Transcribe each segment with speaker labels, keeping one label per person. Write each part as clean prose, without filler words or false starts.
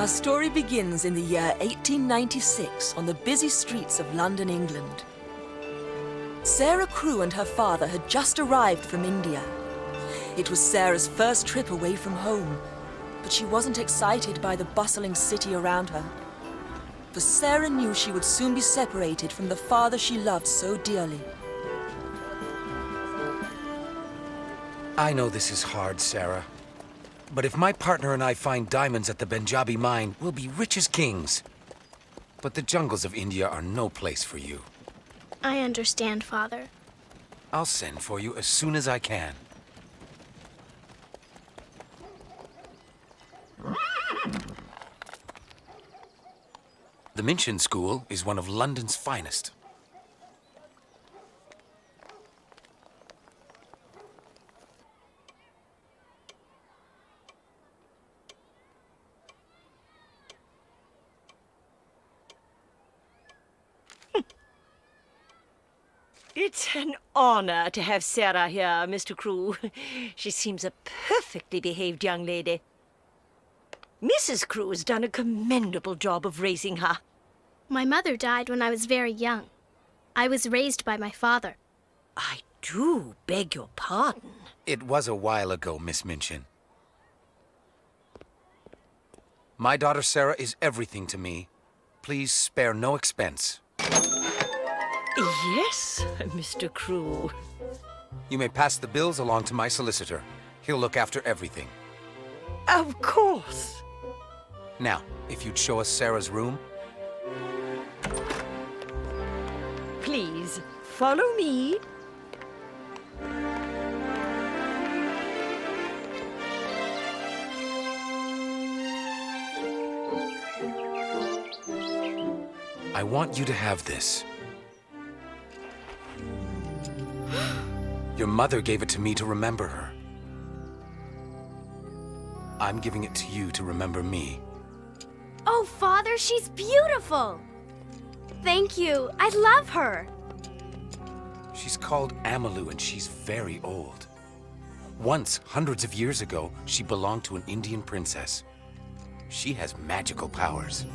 Speaker 1: Our story begins in the year 1896 on the busy streets of London, England. Sarah Crewe and her father had just arrived from India. It was Sarah's first trip away from home, but she wasn't excited by the bustling city around her. For Sarah knew she would soon be separated from the father she loved so dearly.
Speaker 2: I know this is hard, Sarah. But if my partner and I find diamonds at the Punjabi mine, we'll be rich as kings. But the jungles of India are no place for you.
Speaker 3: I understand, Father.
Speaker 2: I'll send for you as soon as I can. The Minchin School is one of London's finest.
Speaker 4: It's an honor to have Sarah here, Mr. Crewe. She seems a perfectly behaved young lady. Mrs. Crewe has done a commendable job of raising her.
Speaker 3: My mother died when I was very young. I was raised by my father.
Speaker 4: I do beg your pardon.
Speaker 2: It was a while ago, Miss Minchin. My daughter Sarah is everything to me. Please spare no expense.
Speaker 4: Yes, Mr. Crewe.
Speaker 2: You may pass the bills along to my solicitor. He'll look after everything.
Speaker 4: Of course.
Speaker 2: Now, if you'd show us Sarah's room.
Speaker 4: Please, follow me.
Speaker 2: I want you to have this. Your mother gave it to me to remember her. I'm giving it to you to remember me.
Speaker 3: Oh, Father, she's beautiful. Thank you. I love her.
Speaker 2: She's called Amalu and she's very old. Once, hundreds of years ago, she belonged to an Indian princess. She has magical powers.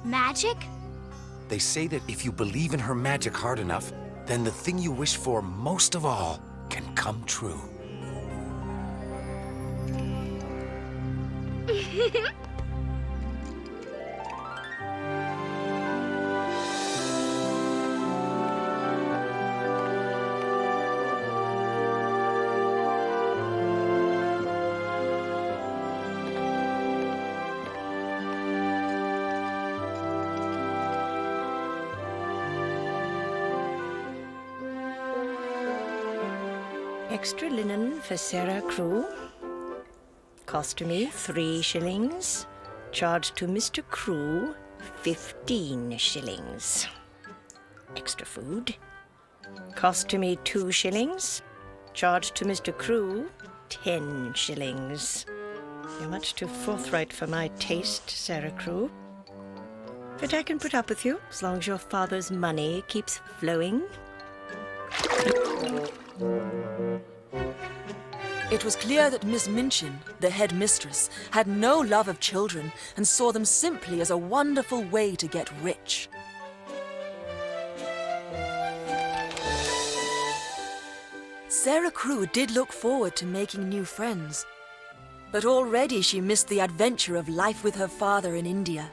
Speaker 3: Magic?
Speaker 2: They say that if you believe in her magic hard enough, then the thing you wish for most of all can come true.
Speaker 4: Extra linen for Sarah Crewe. Cost to me 3 shillings. Charged to Mr. Crewe 15 shillings. Extra food. Cost to me 2 shillings. Charged to Mr. Crewe 10 shillings. You're much too forthright for my taste, Sarah Crewe. But I can put up with you as long as your father's money keeps flowing.
Speaker 1: It was clear that Miss Minchin, the head mistress, had no love of children and saw them simply as a wonderful way to get rich. Sarah Crewe did look forward to making new friends, but already she missed the adventure of life with her father in India.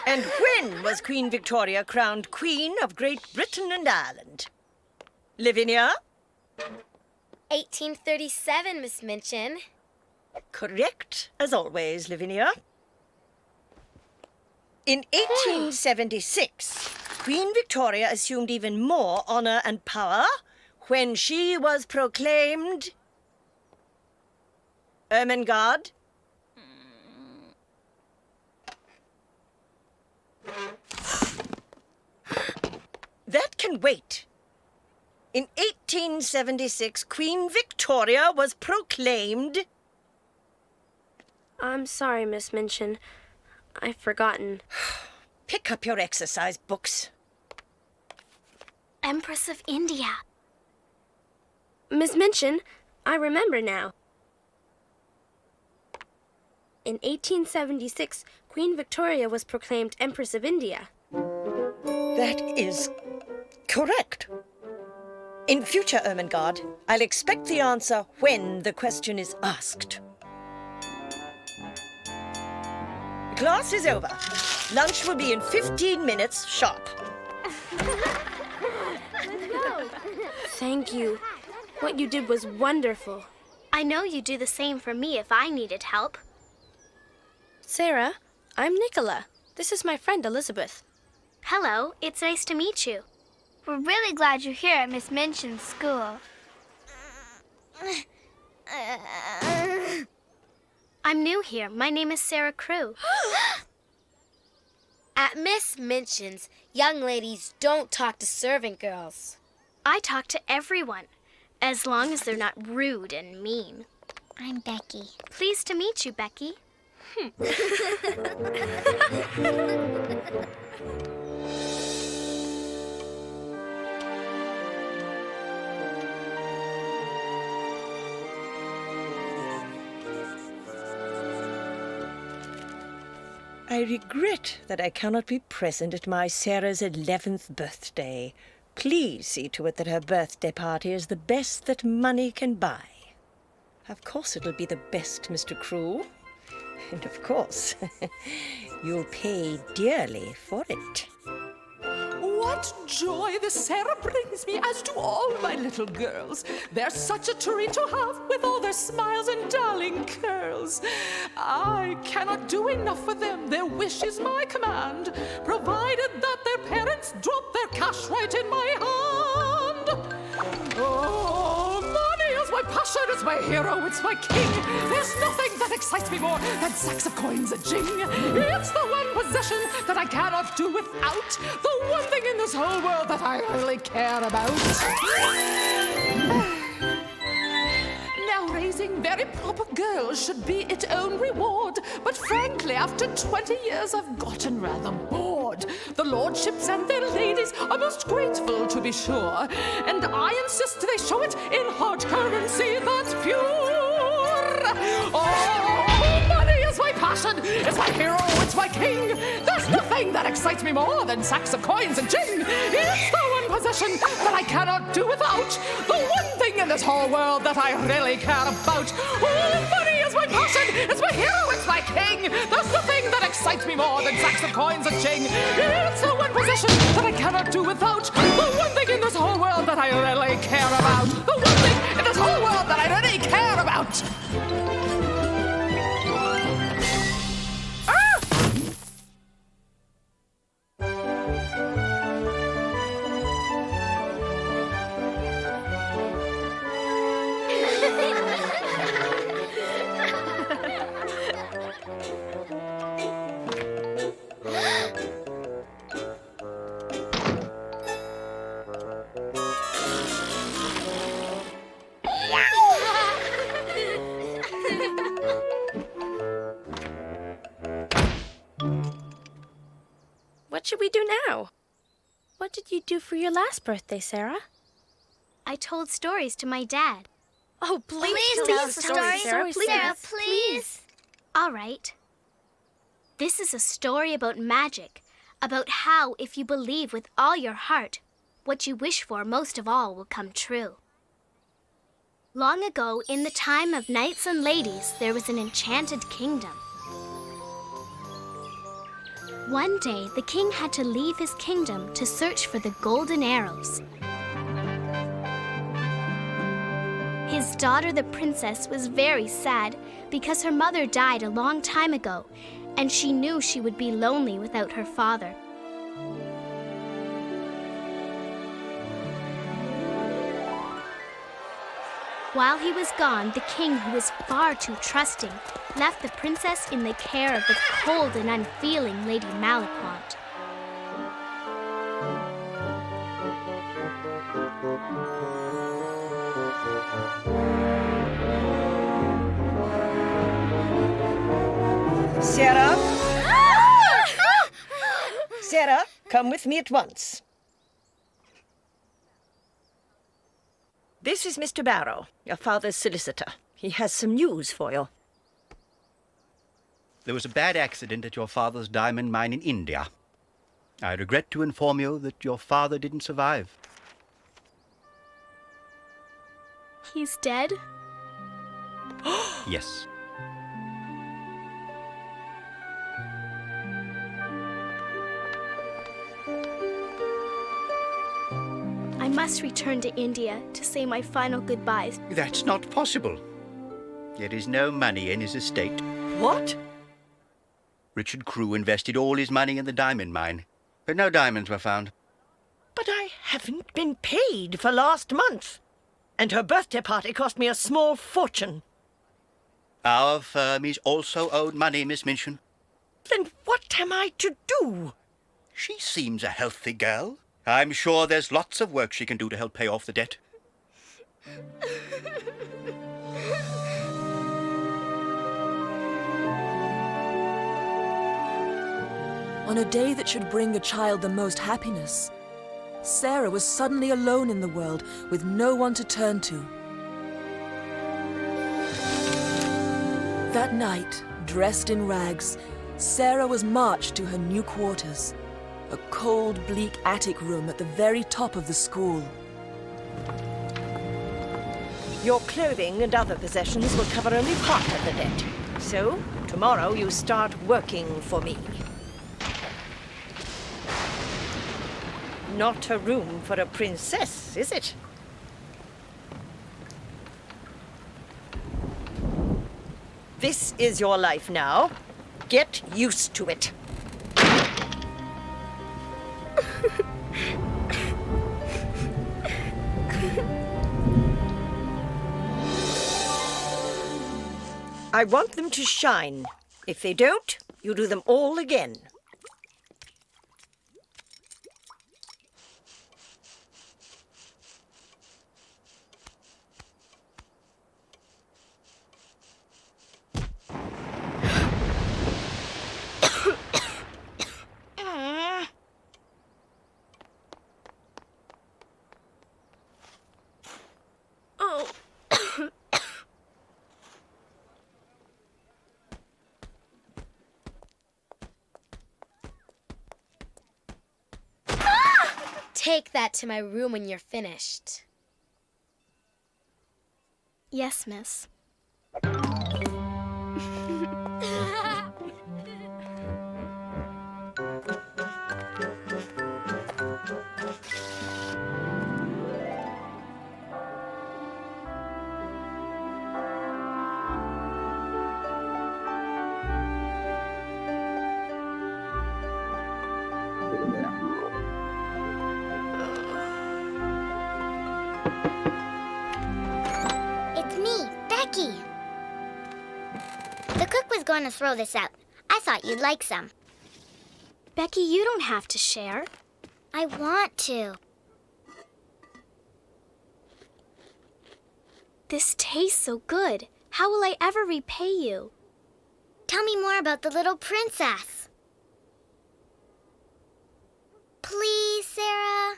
Speaker 4: And when was Queen Victoria crowned Queen of Great Britain and Ireland? Lavinia?
Speaker 5: 1837, Miss Minchin.
Speaker 4: Correct, as always, Lavinia. In 1876, Queen Victoria assumed even more honor and power when she was proclaimed Ermengarde. can wait. In 1876, Queen Victoria was proclaimed...
Speaker 6: I'm sorry, Miss Minchin. I've forgotten.
Speaker 4: Pick up your exercise books.
Speaker 3: Empress of India.
Speaker 6: Miss Minchin, I remember now. In 1876, Queen Victoria was proclaimed Empress of India.
Speaker 4: That is correct. In future, Ermengarde, I'll expect the answer when the question is asked. Class is over. Lunch will be in 15 minutes sharp.
Speaker 6: Thank you. What you did was wonderful.
Speaker 3: I know you'd do the same for me if I needed help.
Speaker 6: Sarah, I'm Nicola. This is my friend Elizabeth.
Speaker 3: Hello, it's nice to meet you.
Speaker 5: We're really glad you're here at Miss Minchin's school.
Speaker 3: I'm new here. My name is Sarah Crew.
Speaker 5: At Miss Minchin's, young ladies don't talk to servant girls.
Speaker 3: I talk to everyone, as long as they're not rude and mean.
Speaker 5: I'm Becky.
Speaker 3: Pleased to meet you, Becky.
Speaker 4: I regret that I cannot be present at my Sarah's 11th birthday. Please see to it that her birthday party is the best that money can buy. Of course it'll be the best, Mr. Crew. And of course, you'll pay dearly for it.
Speaker 1: What joy this Sarah brings me, as do all my little girls. They're such a treat to have, with all their smiles and darling curls. I cannot do enough for them, their wish is my command, provided that their parents drop their cash right in my hand. Oh, money is my passion, it's my hero, it's my king. There's nothing that excites me more than sacks of coins a jing. It's the one possession that I cannot do without, the one thing in this whole world that I really care about. Now, raising very proper girls should be its own reward, but frankly, after 20 years, I've gotten rather bored. The lordships and their ladies are most grateful, to be sure, and I insist they show it in hard currency that's pure. Oh, money is my passion, it's my hero, it's my king. There's nothing that excites me more than sacks of coins and ching. It's the one possession that I cannot do without, the one thing in this whole world that I really care about. Oh, money is my passion, it's my hero, it's my king. There's nothing that excites me more than sacks of coins and ching. It's the one possession that I cannot do without, the one thing in this whole world that I really care about, the one thing in this whole world that I really care about.
Speaker 6: What should we do now? What did you do for your last birthday, Sarah?
Speaker 3: I told stories to my dad.
Speaker 6: Oh, please
Speaker 5: tell
Speaker 6: tell
Speaker 5: us
Speaker 6: us
Speaker 5: a story,
Speaker 6: Sarah.
Speaker 5: Sarah, please.
Speaker 3: All right. This is a story about magic, about how, if you believe with all your heart, what you wish for most of all will come true. Long ago, in the time of knights and ladies, there was an enchanted kingdom. One day, the king had to leave his kingdom to search for the golden arrows. His daughter, the princess, was very sad because her mother died a long time ago, and she knew she would be lonely without her father. While he was gone, the king, who was far too trusting, left the princess in the care of the cold and unfeeling Lady Malaquant.
Speaker 4: Sarah? Sarah, come with me at once. This is Mr. Barrow, your father's solicitor. He has some news for you.
Speaker 7: There was a bad accident at your father's diamond mine in India. I regret to inform you that your father didn't survive.
Speaker 3: He's dead?
Speaker 7: Yes.
Speaker 3: I must return to India to say my final goodbyes.
Speaker 7: That's not possible. There is no money in his estate.
Speaker 4: What?
Speaker 7: Richard Crewe invested all his money in the diamond mine, but no diamonds were found.
Speaker 4: But I haven't been paid for last month. And her birthday party cost me a small fortune.
Speaker 7: Our firm is also owed money, Miss Minchin.
Speaker 4: Then what am I to do?
Speaker 7: She seems a healthy girl. I'm sure there's lots of work she can do to help pay off the debt.
Speaker 1: On a day that should bring a child the most happiness, Sarah was suddenly alone in the world with no one to turn to. That night, dressed in rags, Sarah was marched to her new quarters, a cold, bleak attic room at the very top of the school.
Speaker 4: Your clothing and other possessions will cover only part of the debt. So, tomorrow you start working for me. Not a room for a princess, is it? This is your life now. Get used to it. I want them to shine. If they don't, you do them all again.
Speaker 3: Oh.
Speaker 5: Take that to my room when you're finished.
Speaker 3: Yes, miss.
Speaker 8: It's me, Becky. The cook was going to throw this out. I thought you'd like some.
Speaker 3: Becky, you don't have to share.
Speaker 8: I want to.
Speaker 3: This tastes so good. How will I ever repay you?
Speaker 8: Tell me more about the little princess. Please, Sarah.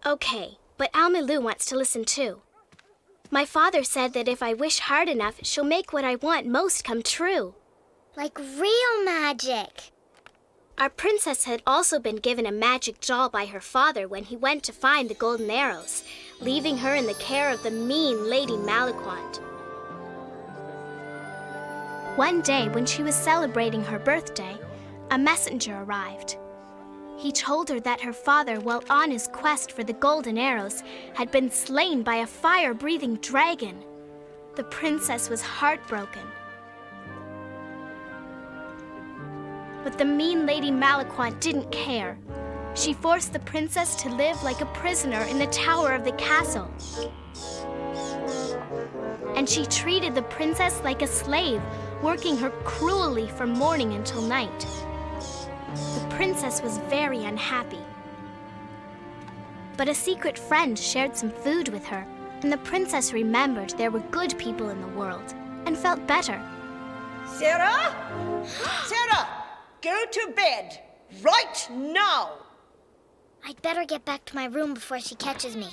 Speaker 3: Okay, but Almilou wants to listen too. My father said that if I wish hard enough, she'll make what I want most come true.
Speaker 8: Like real magic.
Speaker 3: Our princess had also been given a magic doll by her father when he went to find the golden arrows, leaving her in the care of the mean Lady Malaquant. One day, when she was celebrating her birthday, a messenger arrived. He told her that her father, while on his quest for the golden arrows, had been slain by a fire-breathing dragon. The princess was heartbroken. But the mean Lady Malaquant didn't care. She forced the princess to live like a prisoner in the tower of the castle. And she treated the princess like a slave, working her cruelly from morning until night. The princess was very unhappy. But a secret friend shared some food with her, and the princess remembered there were good people in the world and felt better.
Speaker 4: Sarah? Sarah, go to bed right now.
Speaker 8: I'd better get back to my room before she catches me.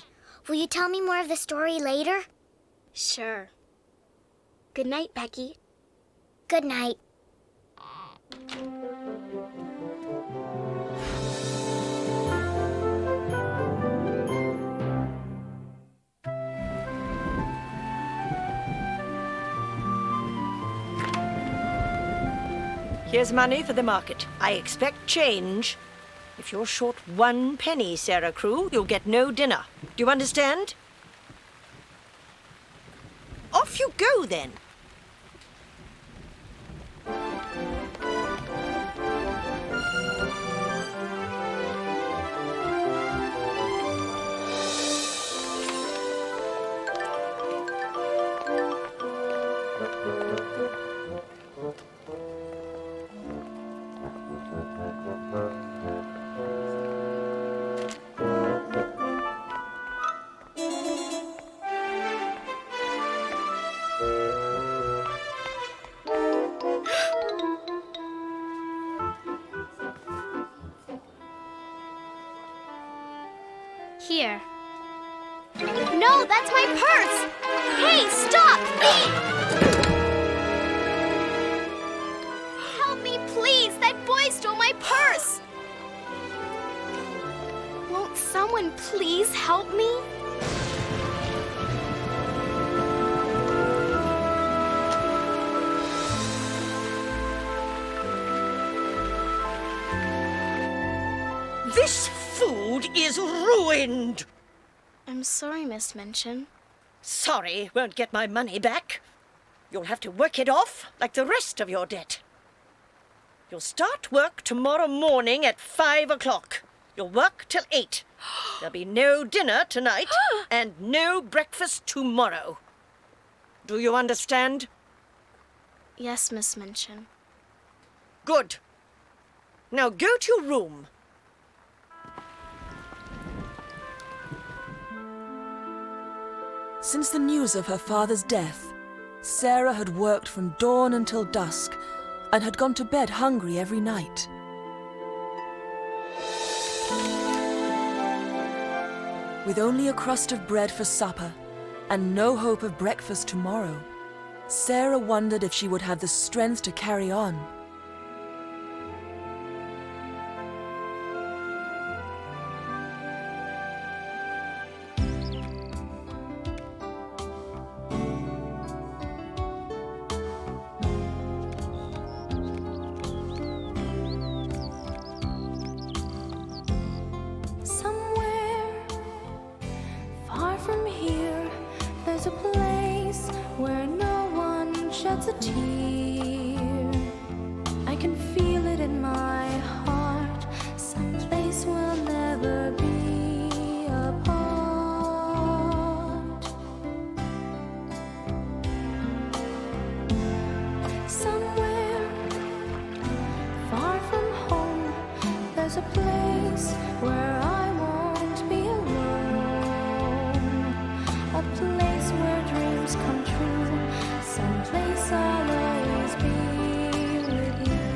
Speaker 8: Will you tell me more of the story later?
Speaker 3: Sure. Good night, Becky.
Speaker 8: Good night.
Speaker 4: Here's money for the market. I expect change. If you're short 1 penny, Sarah Crewe, you'll get no dinner. Do you understand? Off you go, then.
Speaker 3: Here. No, that's my purse! Hey, stop! Help me, please! That boy stole my purse! Won't someone please help me?
Speaker 4: This food is ruined.
Speaker 3: I'm sorry, Miss Minchin.
Speaker 4: Sorry, won't get my money back. You'll have to work it off like the rest of your debt. You'll start work tomorrow morning at 5 o'clock. You'll work till 8. There'll be no dinner tonight and no breakfast tomorrow. Do you understand?
Speaker 3: Yes, Miss Minchin.
Speaker 4: Good. Now go to your room.
Speaker 1: Since the news of her father's death, Sarah had worked from dawn until dusk and had gone to bed hungry every night. With only a crust of bread for supper and no hope of breakfast tomorrow, Sarah wondered if she would have the strength to carry on.
Speaker 9: Somewhere far from here, there's a place where no one sheds a tear. I can feel it in my heart, some place we'll never be apart. Somewhere far from home, there's a place where I won't be alone. A place where dreams come true, some place I'll always be with you.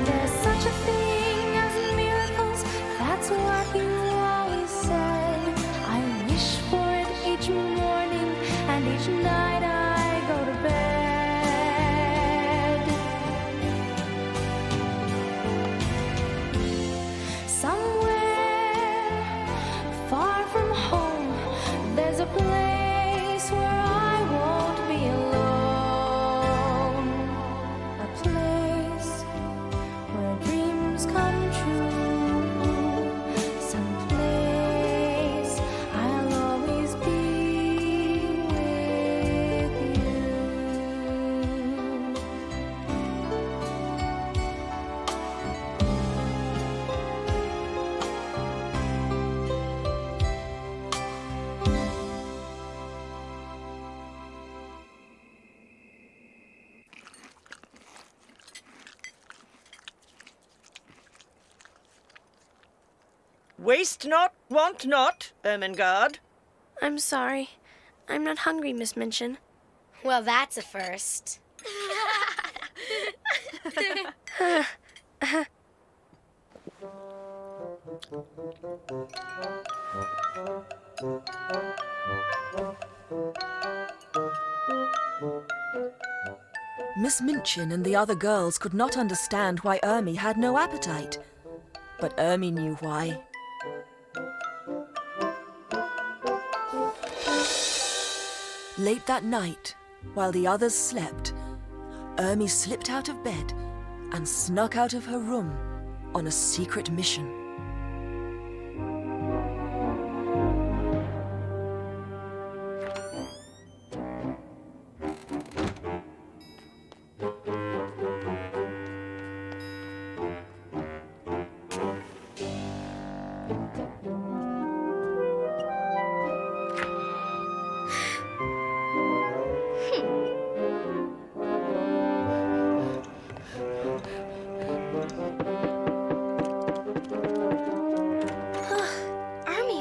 Speaker 9: There's such a thing as miracles, that's what you always said. I wish for it each morning and each night I go to bed. Somewhere far from home, there's a place where I won't be alone. A place where dreams come true. Some place I'll always
Speaker 4: Waste not, want not, Ermengarde.
Speaker 6: I'm sorry. I'm not hungry, Miss Minchin.
Speaker 5: Well, that's a first.
Speaker 1: Miss Minchin and the other girls could not understand why Ermi had no appetite. But Ermi knew why. Late that night, while the others slept, Ermi slipped out of bed and snuck out of her room on a secret mission.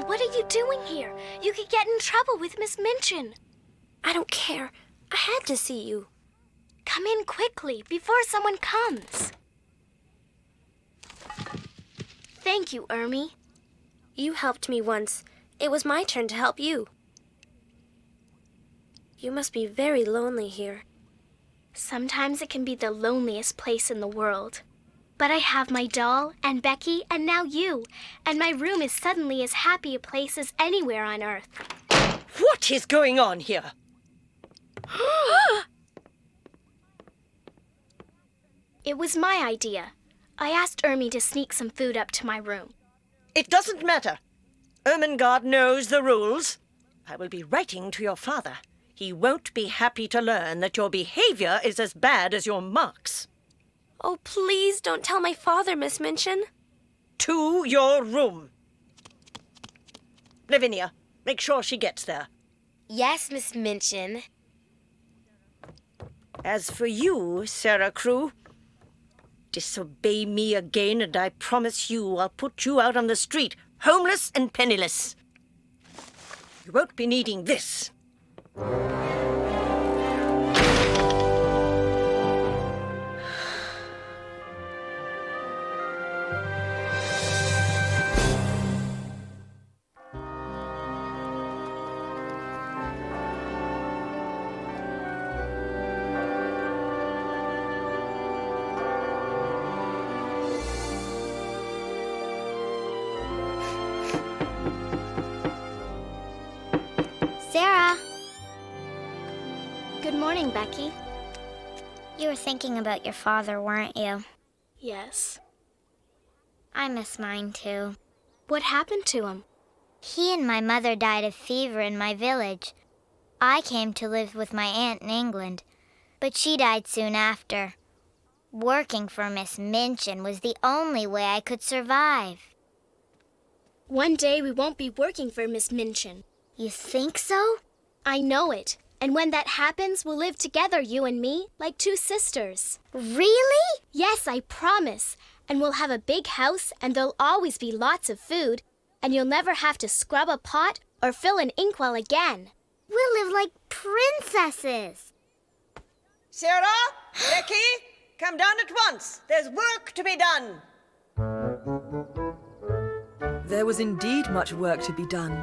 Speaker 3: What are you doing here? You could get in trouble with Miss Minchin.
Speaker 6: I don't care. I had to see you.
Speaker 3: Come in quickly, before someone comes. Thank you, Ermi.
Speaker 6: You helped me once. It was my turn to help you. You must be very lonely here.
Speaker 3: Sometimes it can be the loneliest place in the world. But I have my doll, and Becky, and now you. And my room is suddenly as happy a place as anywhere on Earth.
Speaker 4: What is going on here?
Speaker 3: It was my idea. I asked Ermi to sneak some food up to my room.
Speaker 4: It doesn't matter. Ermengarde knows the rules. I will be writing to your father. He won't be happy to learn that your behavior is as bad as your marks.
Speaker 6: Oh, please don't tell my father, Miss Minchin.
Speaker 4: To your room. Lavinia, make sure she gets there.
Speaker 5: Yes, Miss Minchin.
Speaker 4: As for you, Sarah Crewe, disobey me again and I promise you I'll put you out on the street, homeless and penniless. You won't be needing this.
Speaker 8: Sarah,
Speaker 3: Good morning, Becky.
Speaker 8: you were thinking about your father, weren't you?
Speaker 3: Yes.
Speaker 8: I miss mine too.
Speaker 3: What happened to him?
Speaker 8: He and my mother died of fever in my village. I came to live with my aunt in England, but she died soon after. Working for Miss Minchin was the only way I could survive.
Speaker 3: One day we won't be working for Miss Minchin.
Speaker 8: You think so?
Speaker 3: I know it. And when that happens, we'll live together, you and me, like two sisters.
Speaker 8: Really?
Speaker 3: Yes, I promise. And we'll have a big house, and there'll always be lots of food, and you'll never have to scrub a pot or fill an inkwell again.
Speaker 8: We'll live like princesses.
Speaker 4: Sarah, Becky, come down at once. There's work to be done.
Speaker 1: There was indeed much work to be done,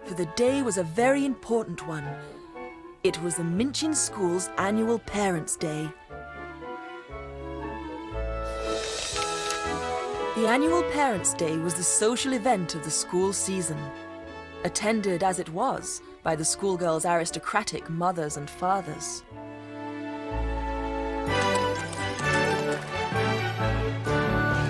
Speaker 1: for the day was a very important one. It was the Minchin School's annual Parents' Day. The annual Parents' Day was the social event of the school season, attended as it was by the schoolgirls' aristocratic mothers and fathers.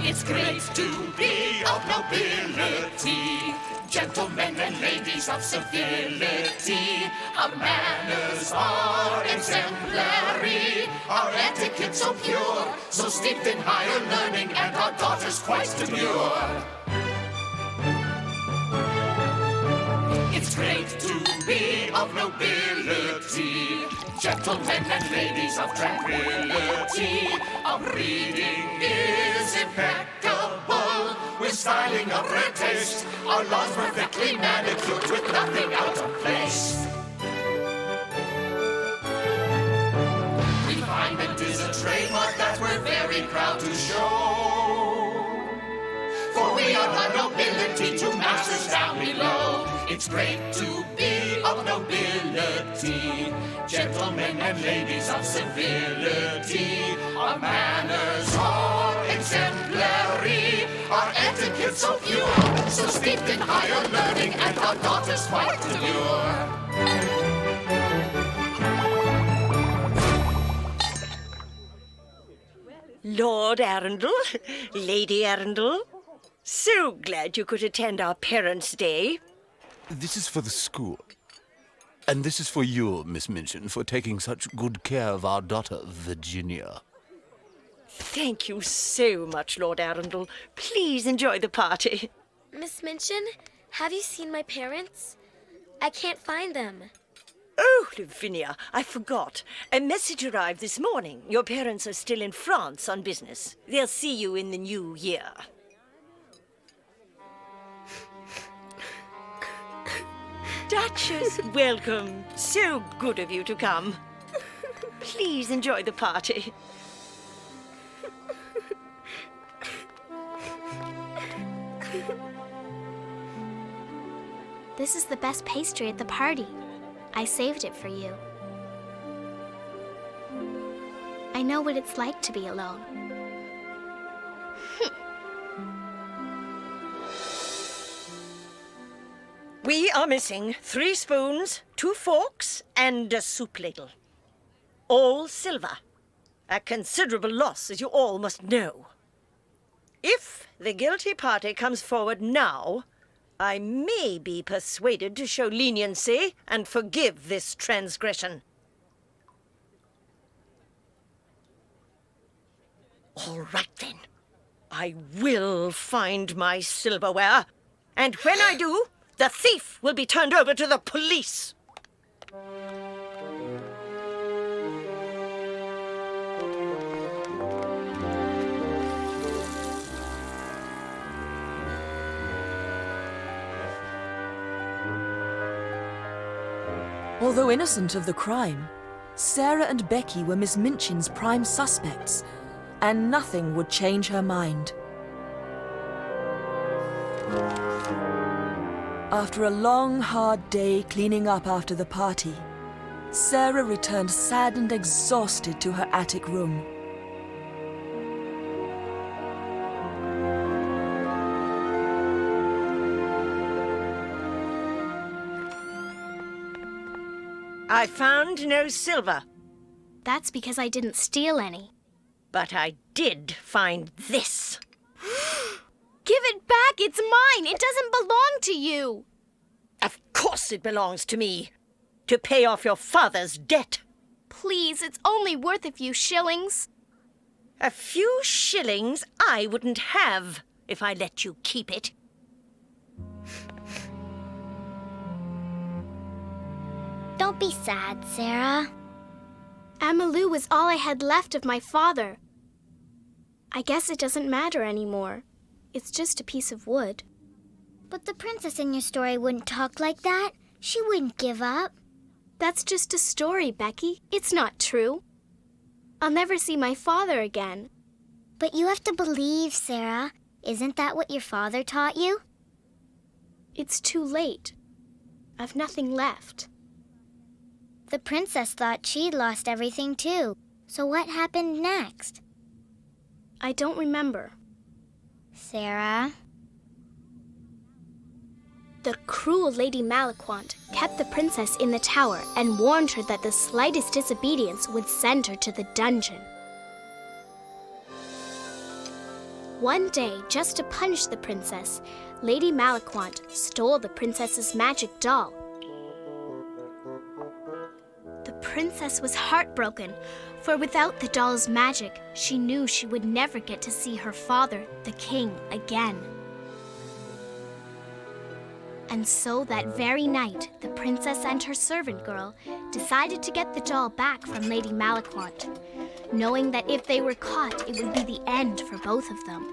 Speaker 10: It's great to be of nobility, gentlemen and ladies of civility. Our manners are exemplary, our etiquette so pure, so steeped in higher learning, and our daughters quite demure. It's great to be of nobility, Gentlemen and ladies of tranquility, our breeding is impeccable. We're styling of rare taste, our lawns perfectly manicured with nothing out of place. Refinement is a trademark that we're very proud to show. For we are the nobility to masters down below. It's great to be of nobility, gentlemen and ladies of civility. Our manners are exemplary, our etiquette so pure, so steeped in higher learning, and our daughters quite demure.
Speaker 4: Lord Arundel, Lady Arundel, so glad you could attend our Parents' Day.
Speaker 11: This is for the school. And this is for you, Miss Minchin, for taking such good care of our daughter, Virginia.
Speaker 4: Thank you so much, Lord Arundel. Please enjoy the party.
Speaker 5: Miss Minchin, have you seen my parents? I can't find them.
Speaker 4: Oh, Lavinia, I forgot. A message arrived this morning. Your parents are still in France on business. They'll see you in the new year. Duchess, welcome. So good of you to come. Please enjoy the party.
Speaker 3: This is the best pastry at the party. I saved it for you. I know what it's like to be alone.
Speaker 4: We are missing 3 spoons, 2 forks, and a soup ladle. All silver. A considerable loss, as you all must know. If the guilty party comes forward now, I may be persuaded to show leniency and forgive this transgression. All right, then. I will find my silverware, and when I do, the thief will be turned over to the police.
Speaker 1: Although innocent of the crime, Sarah and Becky were Miss Minchin's prime suspects, and nothing would change her mind. After a long, hard day cleaning up after the party, Sarah returned sad and exhausted to her attic room.
Speaker 4: I found no silver,
Speaker 3: That's because I didn't steal any.
Speaker 4: but I did find this.
Speaker 3: Give it back! It's mine! It doesn't belong to you!
Speaker 4: Of course it belongs to me, to pay off your father's debt.
Speaker 3: Please, it's only worth a few shillings.
Speaker 4: A few shillings I wouldn't have if I let you keep it.
Speaker 8: Don't be sad, Sarah.
Speaker 3: Amalou was all I had left of my father. I guess it doesn't matter anymore. It's just a piece of wood.
Speaker 8: But the princess in your story wouldn't talk like that. She wouldn't give up.
Speaker 3: That's just a story, Becky. It's not true. I'll never see my father again.
Speaker 8: But you have to believe, Sarah. Isn't that what your father taught you?
Speaker 3: It's too late. I've nothing left.
Speaker 8: The princess thought she'd lost everything too. So what happened next?
Speaker 3: I don't remember.
Speaker 8: Sarah?
Speaker 3: The cruel Lady Malaquant kept the princess in the tower and warned her that the slightest disobedience would send her to the dungeon. One day, just to punish the princess, Lady Malaquant stole the princess's magic doll. The princess was heartbroken, for without the doll's magic, she knew she would never get to see her father, the king, again. And so that very night, the princess and her servant girl decided to get the doll back from Lady Malaquant, knowing that if they were caught, it would be the end for both of them.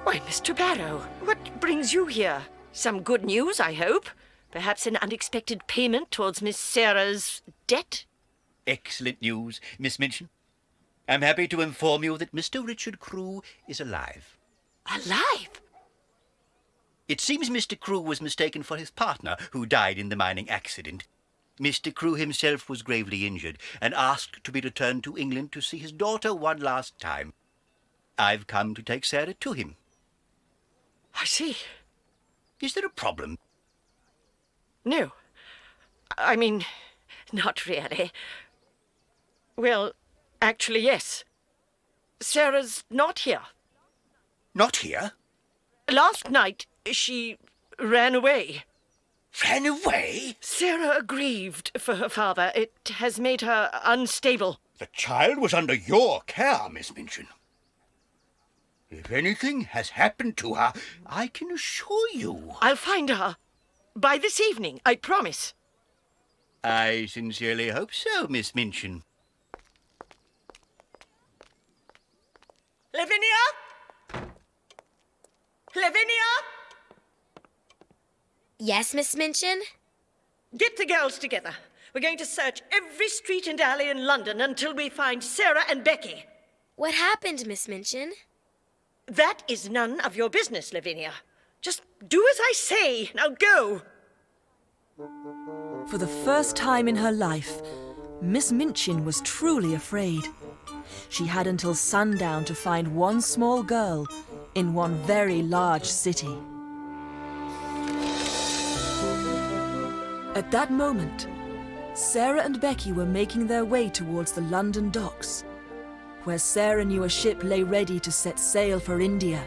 Speaker 4: Why, Mr. Barrow, what brings you here? Some good news, I hope? Perhaps an unexpected payment towards Miss Sarah's debt?
Speaker 7: Excellent news, Miss Minchin. I'm happy to inform you that Mr. Richard Crewe is alive.
Speaker 4: Alive?
Speaker 7: It seems Mr. Crewe was mistaken for his partner, who died in the mining accident. Mr. Crewe himself was gravely injured and asked to be returned to England to see his daughter one last time. I've come to take Sarah to him.
Speaker 4: I see.
Speaker 7: Is there a problem?
Speaker 4: No. I mean, not really. Well, actually, yes. Sarah's not here.
Speaker 7: Not here?
Speaker 4: Last night, she ran away.
Speaker 7: Ran away?
Speaker 4: Sarah grieved for her father. It has made her unstable.
Speaker 7: The child was under your care, Miss Minchin. If anything has happened to her, I can assure you...
Speaker 4: I'll find her. By this evening, I promise.
Speaker 7: I sincerely hope so, Miss Minchin.
Speaker 4: Lavinia? Lavinia?
Speaker 5: Yes, Miss Minchin?
Speaker 4: Get the girls together. We're going to search every street and alley in London until we find Sarah and Becky.
Speaker 5: What happened, Miss Minchin?
Speaker 4: That is none of your business, Lavinia. Just do as I say. Now go.
Speaker 1: For the first time in her life, Miss Minchin was truly afraid. She had until sundown to find one small girl in one very large city. At that moment, Sarah and Becky were making their way towards the London docks, where Sarah knew a ship lay ready to set sail for India.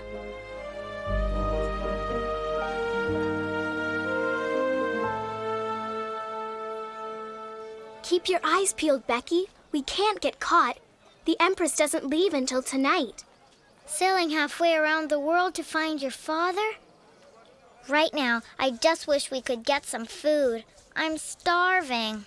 Speaker 3: Keep your eyes peeled, Becky. We can't get caught. The Empress doesn't leave until tonight.
Speaker 8: Sailing halfway around the world to find your father? Right now, I just wish we could get some food. I'm starving.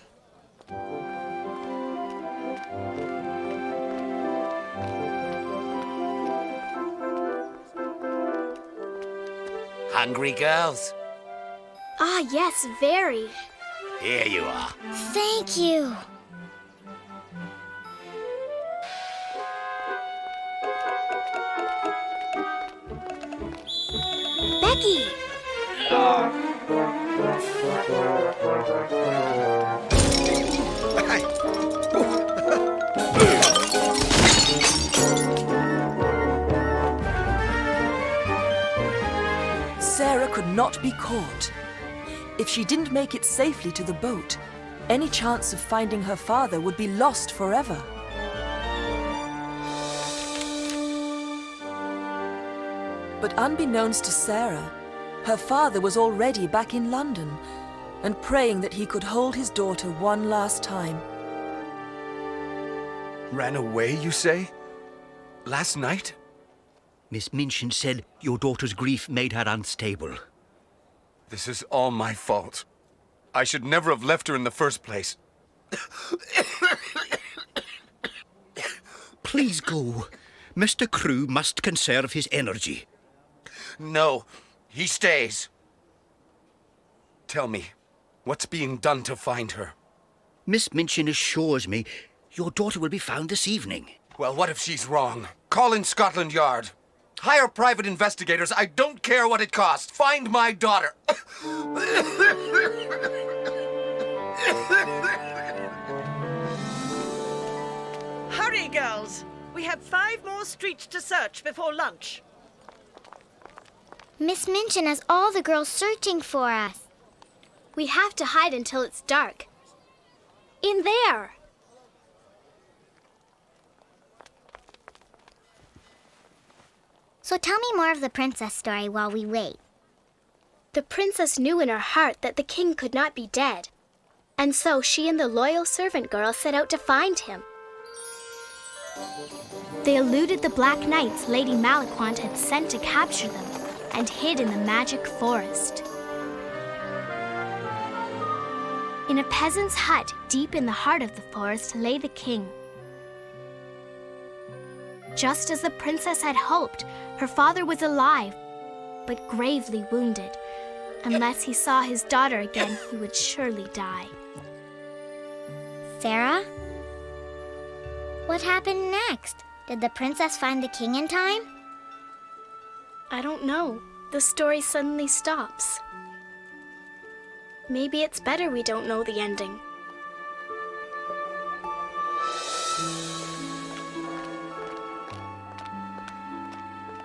Speaker 2: Hungry girls?
Speaker 3: Ah, yes, very.
Speaker 2: Here you are.
Speaker 8: Thank you.
Speaker 3: Becky!
Speaker 1: Sarah could not be caught. If she didn't make it safely to the boat, any chance of finding her father would be lost forever. But unbeknownst to Sarah, her father was already back in London and praying that he could hold his daughter one last time.
Speaker 2: Ran away, you say? Last night?
Speaker 7: Miss Minchin said your daughter's grief made her unstable.
Speaker 2: This is all my fault. I should never have left her in the first place.
Speaker 7: Please go. Mr. Crewe must conserve his energy.
Speaker 2: No, he stays. Tell me, what's being done to find her?
Speaker 7: Miss Minchin assures me your daughter will be found this evening.
Speaker 2: Well, what if she's wrong? Call in Scotland Yard. Hire private investigators. I don't care what it costs. Find my daughter.
Speaker 12: Hurry, girls. We have 5 more streets to search before lunch.
Speaker 8: Miss Minchin has all the girls searching for us.
Speaker 3: We have to hide until it's dark. In there!
Speaker 8: So tell me more of the princess story while we wait.
Speaker 3: The princess knew in her heart that the king could not be dead, and so she and the loyal servant girl set out to find him. They eluded the black knights Lady Malaquant had sent to capture them and hid in the magic forest. In a peasant's hut deep in the heart of the forest lay the king. Just as the princess had hoped, her father was alive, but gravely wounded. Unless he saw his daughter again, he would surely die.
Speaker 8: Sarah? What happened next? Did the princess find the king in time?
Speaker 3: I don't know. The story suddenly stops. Maybe it's better we don't know the ending.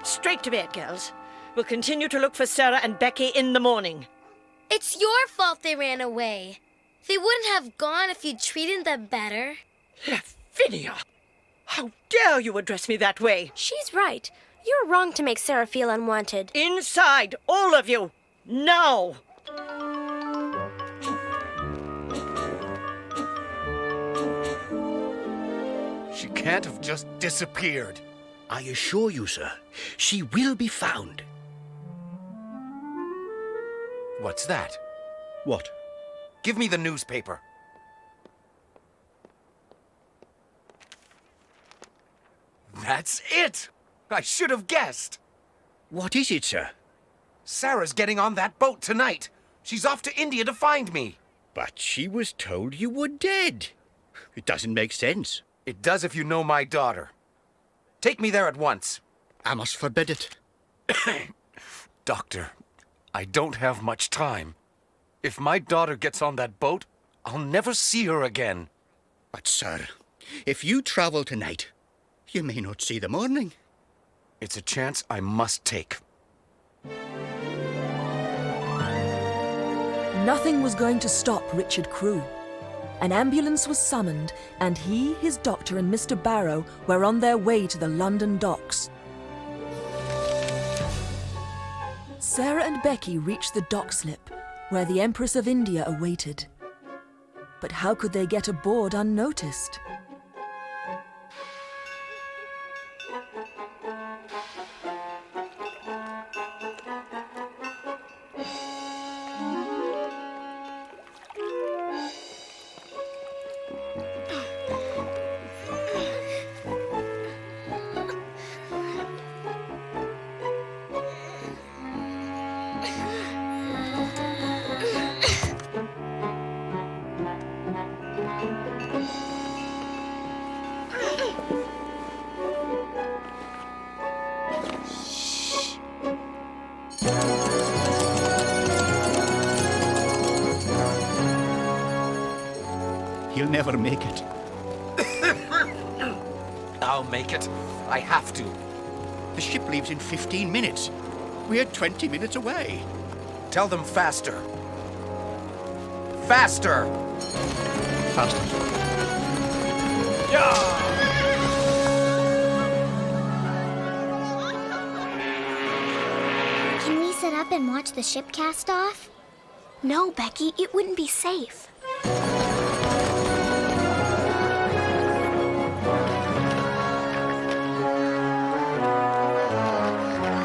Speaker 12: Straight to bed, girls. We'll continue to look for Sarah and Becky in the morning.
Speaker 5: It's your fault they ran away. They wouldn't have gone if you'd treated them better.
Speaker 12: Lavinia! How dare you address me that way?
Speaker 6: She's right. You're wrong to make Sarah feel unwanted.
Speaker 12: Inside, all of you! Now!
Speaker 2: She can't have just disappeared.
Speaker 7: I assure you, sir, she will be found.
Speaker 2: What's that?
Speaker 7: What?
Speaker 2: Give me the newspaper. That's it! I should have guessed.
Speaker 7: What is it, sir?
Speaker 2: Sarah's getting on that boat tonight. She's off to India to find me.
Speaker 7: But she was told you were dead. It doesn't make sense.
Speaker 2: It does if you know my daughter. Take me there at once.
Speaker 7: I must forbid it.
Speaker 2: Doctor, I don't have much time. If my daughter gets on that boat, I'll never see her again.
Speaker 7: But, sir, if you travel tonight, you may not see the morning.
Speaker 2: It's a chance I must take.
Speaker 1: Nothing was going to stop Richard Crewe. An ambulance was summoned, and he, his doctor, and Mr. Barrow were on their way to the London docks. Sarah and Becky reached the dock slip, where the Empress of India awaited. But how could they get aboard unnoticed?
Speaker 7: He'll never make it.
Speaker 2: I'll make it. I have to.
Speaker 7: The ship leaves in 15 minutes. We're 20 minutes away.
Speaker 2: Tell them faster. Faster!
Speaker 7: Faster.
Speaker 8: up and watch the ship cast off?
Speaker 3: No, Becky, it wouldn't be safe.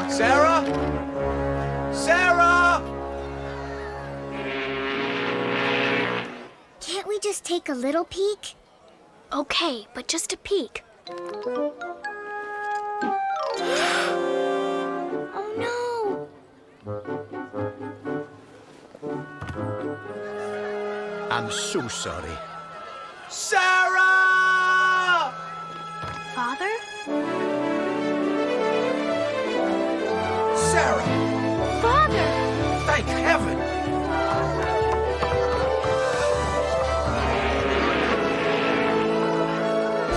Speaker 2: Sarah? Sarah!
Speaker 8: Can't we just take a little peek?
Speaker 3: Okay, but just a peek.
Speaker 8: Oh no!
Speaker 7: I'm so sorry.
Speaker 2: Sarah!
Speaker 3: Father?
Speaker 2: Sarah!
Speaker 3: Father!
Speaker 2: Thank heaven!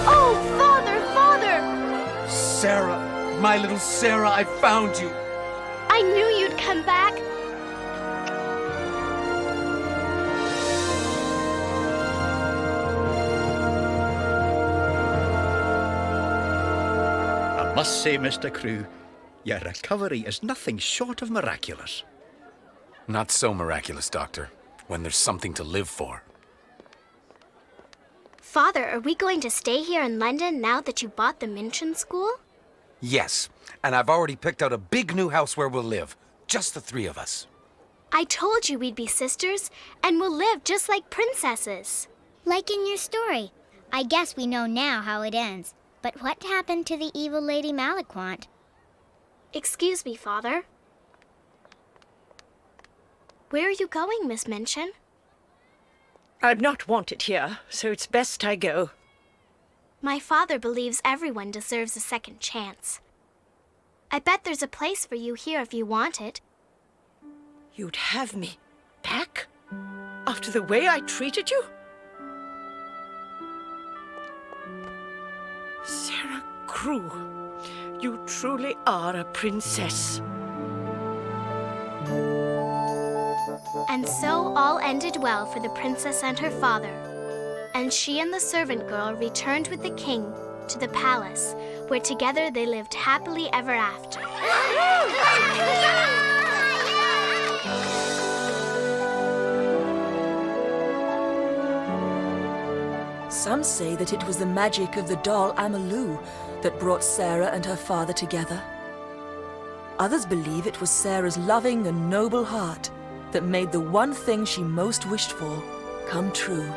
Speaker 3: Oh, Father, Father!
Speaker 2: Sarah, my little Sarah, I found you.
Speaker 3: I knew you'd come back.
Speaker 7: I must say, Mr. Crewe, your recovery is nothing short of miraculous.
Speaker 2: Not so miraculous, Doctor, when there's something to live for.
Speaker 3: Father, are we going to stay here in London now that you bought the Minchin school?
Speaker 2: Yes, and I've already picked out a big new house where we'll live. Just the three of us.
Speaker 3: I told you we'd be sisters, and we'll live just like princesses.
Speaker 8: Like in your story. I guess we know now how it ends. But what happened to the evil Lady Maliquant?
Speaker 3: Excuse me, Father. Where are you going, Miss Minchin?
Speaker 12: I'm not wanted here, so it's best I go.
Speaker 3: My father believes everyone deserves a second chance. I bet there's a place for you here if you want it.
Speaker 12: You'd have me back? After the way I treated you? Sarah Crewe, you truly are a princess.
Speaker 3: And so all ended well for the princess and her father. And she and the servant girl returned with the king to the palace, where together they lived happily ever after.
Speaker 1: Some say that it was the magic of the doll Amalou that brought Sarah and her father together. Others believe it was Sarah's loving and noble heart that made the one thing she most wished for come true.